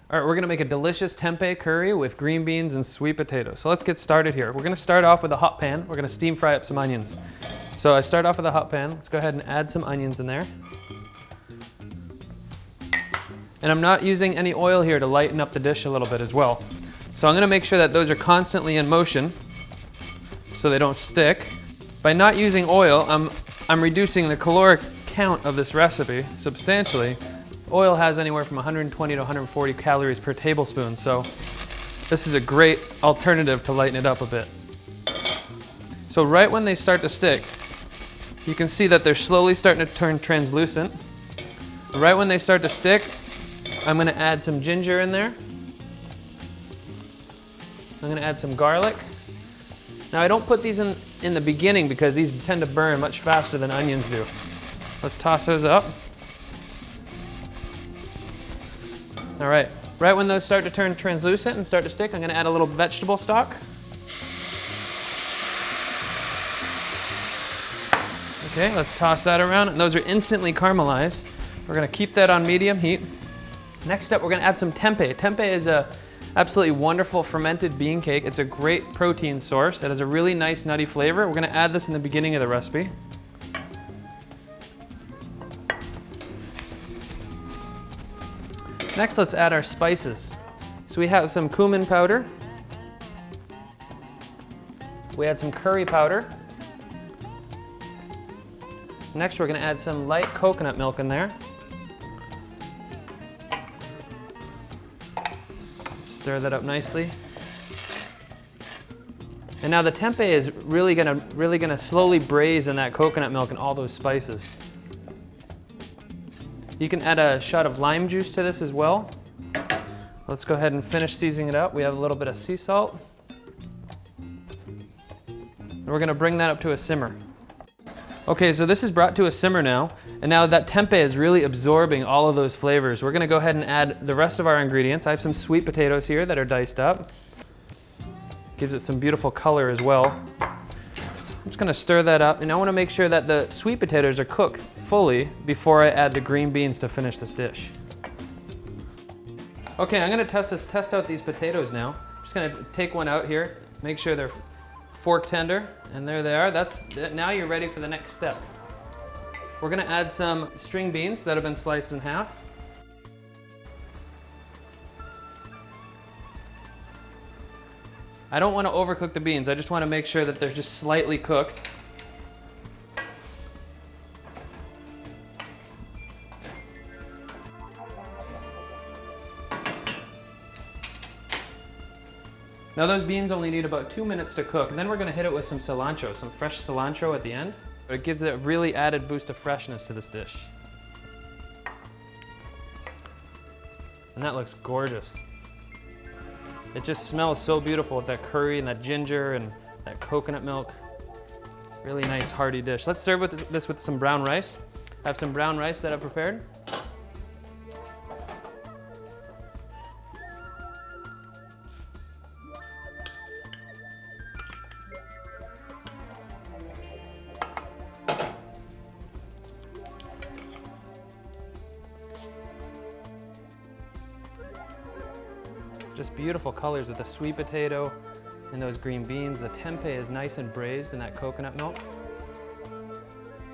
All right, we're gonna make a delicious tempeh curry with green beans and sweet potatoes. So let's get started here. We're gonna start off with a hot pan. We're gonna steam fry up some onions. So I start off with a hot pan. Let's go ahead and add some onions in there. And I'm not using any oil here to lighten up the dish a little bit as well. So I'm gonna make sure that those are constantly in motion so they don't stick. By not using oil, I'm reducing the caloric count of this recipe substantially. Oil has anywhere from 120 to 140 calories per tablespoon, so this is a great alternative to lighten it up a bit. So right when they start to stick, you can see that they're slowly starting to turn translucent. Right when they start to stick, I'm gonna add some ginger in there. I'm gonna add some garlic. Now I don't put these in the beginning because these tend to burn much faster than onions do. Let's toss those up. All right, right when those start to turn translucent and start to stick, I'm gonna add a little vegetable stock. Okay, let's toss that around, and those are instantly caramelized. We're gonna keep that on medium heat. Next up, we're gonna add some tempeh. Tempeh is a absolutely wonderful fermented bean cake. It's a great protein source. It has a really nice nutty flavor. We're gonna add this in the beginning of the recipe. Next, let's add our spices. So we have some cumin powder. We add some curry powder. Next, we're gonna add some light coconut milk in there. Stir that up nicely. And now the tempeh is really gonna slowly braise in that coconut milk and all those spices. You can add a shot of lime juice to this as well. Let's go ahead and finish seasoning it up. We have a little bit of sea salt. And we're gonna bring that up to a simmer. Okay, so this is brought to a simmer now, and now that tempeh is really absorbing all of those flavors. We're gonna go ahead and add the rest of our ingredients. I have some sweet potatoes here that are diced up. Gives it some beautiful color as well. I'm just gonna stir that up, and I wanna make sure that the sweet potatoes are cooked fully before I add the green beans to finish this dish. Okay, I'm gonna test out these potatoes now. I'm just gonna take one out here, make sure they're fork tender, and there they are. Now you're ready for the next step. We're gonna add some string beans that have been sliced in half. I don't want to overcook the beans. I just want to make sure that they're just slightly cooked. Now those beans only need about 2 minutes to cook, and then we're going to hit it with some cilantro, some fresh cilantro at the end. It gives it a really added boost of freshness to this dish. And that looks gorgeous. It just smells so beautiful with that curry and that ginger and that coconut milk. Really nice hearty dish. Let's serve this with some brown rice. I have some brown rice that I've prepared. Just beautiful colors with the sweet potato and those green beans. The tempeh is nice and braised in that coconut milk.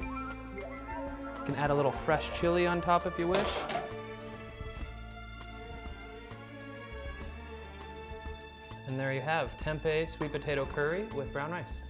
You can add a little fresh chili on top if you wish. And there you have tempeh sweet potato curry with brown rice.